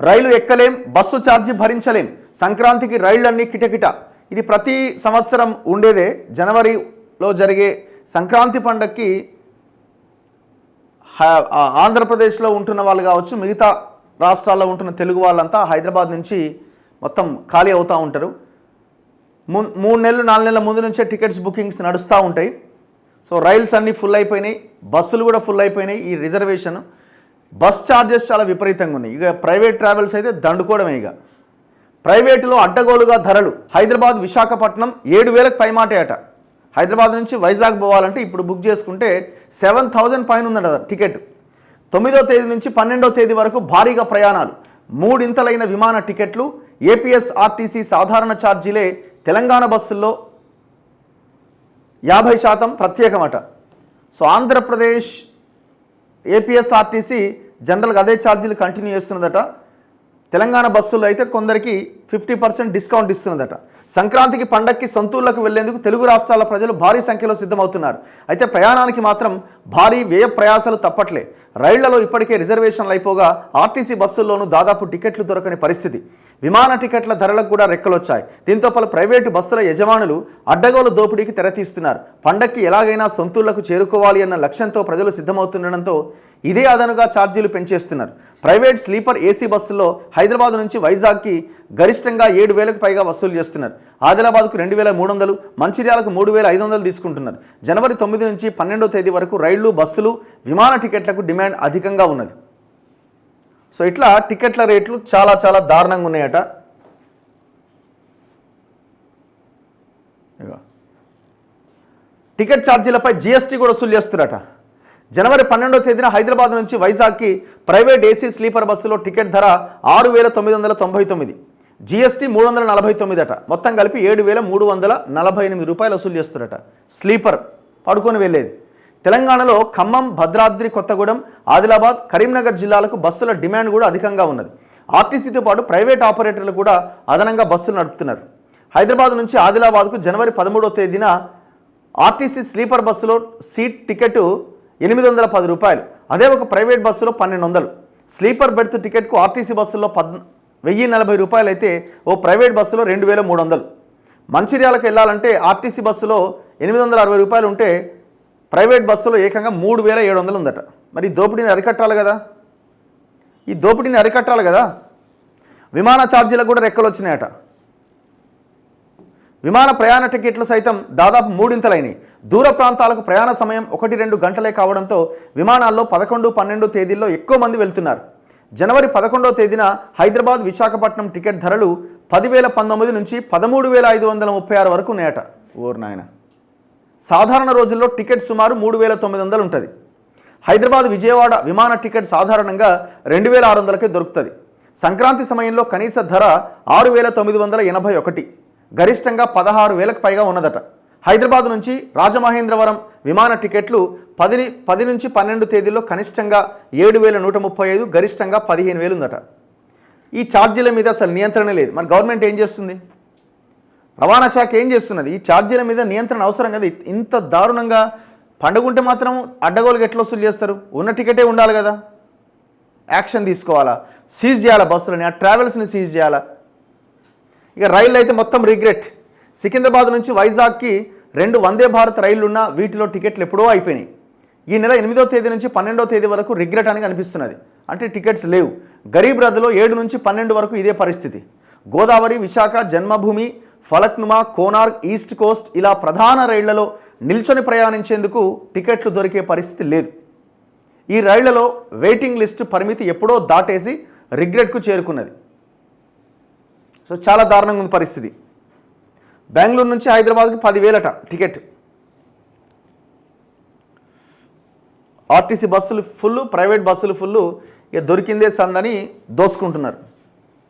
రైలు ఎక్కలేం, bus charge భరించలేం, సంక్రాంతికి రైళ్లన్నీ కిటకిట. ఇది ప్రతి సంవత్సరం ఉండేదే. జనవరిలో జరిగే సంక్రాంతి పండగకి ఆంధ్రప్రదేశ్లో ఉంటున్న వాళ్ళు కావచ్చు, మిగతా రాష్ట్రాల్లో ఉంటున్న తెలుగు వాళ్ళంతా హైదరాబాద్ నుంచి మొత్తం ఖాళీ అవుతూ ఉంటారు. 3 నెలలు 4 నెలల ముందు నుంచే టికెట్స్ బుకింగ్స్ నడుస్తూ ఉంటాయి. సో రైల్స్ అన్నీ ఫుల్ అయిపోయినాయి, బస్సులు కూడా ఫుల్ అయిపోయినాయి. ఈ రిజర్వేషన్ బస్ ఛార్జెస్ చాలా విపరీతంగా ఉన్నాయి. ఇక ప్రైవేట్ ట్రావెల్స్ అయితే దండుకోవడమే. ఇక ప్రైవేటులో అడ్డగోలుగా ధరలు. హైదరాబాద్ విశాఖపట్నం 7,000కి పైమాటే అట. హైదరాబాద్ నుంచి వైజాగ్ పోవాలంటే ఇప్పుడు బుక్ చేసుకుంటే 7,000 పైన ఉందట టికెట్. 9వ తేదీ నుంచి 12వ తేదీ వరకు భారీగా ప్రయాణాలు. 3 ఇంతలైన విమాన టికెట్లు. ఏపీఎస్ఆర్టీసీ సాధారణ ఛార్జీలే తెలంగాణ బస్సుల్లో 50% ప్రత్యేకమట. సో ఆంధ్రప్రదేశ్ ఏపీఎస్ఆర్టీసీ జనరల్గా అదే ఛార్జీలు కంటిన్యూ చేస్తున్నదట. తెలంగాణ బస్సుల్లో అయితే కొందరికి 50% డిస్కౌంట్ ఇస్తున్నదట. సంక్రాంతికి పండక్కి సొంతూళ్లకు వెళ్లేందుకు తెలుగు రాష్ట్రాల ప్రజలు భారీ సంఖ్యలో సిద్ధమవుతున్నారు. అయితే ప్రయాణానికి మాత్రం భారీ వ్యయ ప్రయాసాలు తప్పట్లే. రైళ్లలో ఇప్పటికే రిజర్వేషన్లు అయిపోగా ఆర్టీసీ బస్సుల్లోనూ దాదాపు టికెట్లు దొరకని పరిస్థితి. విమాన టికెట్ల ధరలకు కూడా రెక్కలొచ్చాయి. దీంతో పలు ప్రైవేటు బస్సుల యజమానులు అడ్డగోలు దోపిడీకి తెరతీస్తున్నారు. పండక్కి ఎలాగైనా సొంతూళ్లకు చేరుకోవాలి అన్న లక్ష్యంతో ప్రజలు సిద్ధమవుతుండడంతో ఇదే అదనుగా ఛార్జీలు పెంచేస్తున్నారు. ప్రైవేట్ స్లీపర్ ఏసీ బస్సుల్లో హైదరాబాద్ నుంచి వైజాగ్కి గరిష్టంగా 7,000కు పైగా వసూలు చేస్తున్నారు. ఆదిలాబాద్కు 2,300, మంచిర్యాలకు 3,500 తీసుకుంటున్నారు. జనవరి 9 నుంచి 12వ తేదీ వరకు రైళ్లు, బస్సులు, విమాన టికెట్లకు డిమాండ్ అధికంగా ఉన్నది. సో ఇట్లా టికెట్ల రేట్లు చాలా చాలా దారుణంగా ఉన్నాయట. టికెట్ ఛార్జీలపై జీఎస్టీ కూడా వసూలు చేస్తున్నారట. జనవరి 12వ తేదీన హైదరాబాద్ నుంచి వైజాగ్కి ప్రైవేట్ ఏసీ స్లీపర్ బస్సులో టికెట్ ధర 6,999, జీఎస్టీ 349 అట. మొత్తం కలిపి 7,348 రూపాయలు వసూలు చేస్తున్నారట. స్లీపర్ పడుకొని వెళ్ళేది. తెలంగాణలో ఖమ్మం, భద్రాద్రి కొత్తగూడెం, ఆదిలాబాద్, కరీంనగర్ జిల్లాలకు బస్సుల డిమాండ్ కూడా అధికంగా ఉన్నది. ఆర్టీసీతో పాటు ప్రైవేట్ ఆపరేటర్లు కూడా అదనంగా బస్సులు నడుపుతున్నారు. హైదరాబాద్ నుంచి ఆదిలాబాద్కు జనవరి 13వ తేదీన ఆర్టీసీ స్లీపర్ బస్సులో సీట్ టికెట్ 810 రూపాయలు. అదే ఒక ప్రైవేట్ బస్సులో 1,200. స్లీపర్ బెర్త్ టికెట్కు ఆర్టీసీ బస్సుల్లో 1,040 రూపాయలు అయితే ఓ ప్రైవేట్ బస్సులో 2,300. మంచిర్యాలకు వెళ్ళాలంటే ఆర్టీసీ బస్సులో 860 రూపాయలు ఉంటే ప్రైవేట్ బస్సులో ఏకంగా 3,700 ఉందట. మరి ఈ దోపిడీని అరికట్టాలి కదా. విమాన ఛార్జీలకు కూడా రెక్కలు వచ్చినాయట. విమాన ప్రయాణ టికెట్లు సైతం దాదాపు 3 ఇంతలైనవి. దూర ప్రాంతాలకు ప్రయాణ సమయం 1-2 గంటలే కావడంతో విమానాల్లో 11, 12 తేదీల్లో ఎక్కువ మంది వెళ్తున్నారు. జనవరి 11వ తేదీన హైదరాబాద్, విశాఖపట్నం టికెట్ ధరలు 10,019 నుంచి 13,536 వరకు ఉన్నాయట. ఓర్ నాయన. సాధారణ రోజుల్లో టికెట్ సుమారు 3,900 ఉంటుంది. హైదరాబాద్, విజయవాడ విమాన టికెట్ సాధారణంగా 2,600కే దొరుకుతుంది. సంక్రాంతి సమయంలో కనీస ధర 6,981, గరిష్టంగా 16,000కు పైగా ఉన్నదట. హైదరాబాద్ నుంచి రాజమహేంద్రవరం విమాన టికెట్లు 10 నుంచి 12 తేదీల్లో కనిష్టంగా 7,135, గరిష్టంగా 15,000 ఉందట. ఈ ఛార్జీల మీద అసలు నియంత్రణ లేదు. మరి గవర్నమెంట్ ఏం చేస్తుంది? రవాణా శాఖ ఏం చేస్తున్నది? ఈ ఛార్జీల మీద నియంత్రణ అవసరం కదా. ఇంత దారుణంగా పండుగంటే మాత్రం అడ్డగోలుగా ఎట్లా వసూలు చేస్తారు? ఉన్న టికెటే ఉండాలి కదా. యాక్షన్ తీసుకోవాలా? సీజ్ చేయాలా బస్సులని, ఆ ట్రావెల్స్ని సీజ్ చేయాలా? ఇక రైళ్ళు అయితే మొత్తం రిగ్రెట్. సికింద్రాబాద్ నుంచి వైజాగ్కి 2 వందే భారత్ రైళ్లున్నా వీటిలో టికెట్లు ఎప్పుడో అయిపోయినాయి. ఈ నెల 8వ తేదీ నుంచి 12వ తేదీ వరకు రిగ్రెట్ అని అనిపిస్తున్నది. అంటే టికెట్స్ లేవు. గరీబ్ రథ్లో 7 నుంచి 12 వరకు ఇదే పరిస్థితి. గోదావరి, విశాఖ, జన్మభూమి, ఫలక్నుమా, కోనార్క్, ఈస్ట్ కోస్ట్ ఇలా ప్రధాన రైళ్లలో నిల్చొని ప్రయాణించేందుకు టికెట్లు దొరికే పరిస్థితి లేదు. ఈ రైళ్లలో వెయిటింగ్ లిస్టు పరిమితి ఎప్పుడో దాటేసి రిగ్రెట్కు చేరుకున్నది. సో చాలా దారుణంగా ఉంది పరిస్థితి. బెంగళూరు నుంచి హైదరాబాద్కి 10,000 అట టికెట్. ఆర్టీసీ బస్సులు ఫుల్, ప్రైవేట్ బస్సులు ఫుల్. ఇక దొరికిందే సందని దోసుకుంటున్నారు.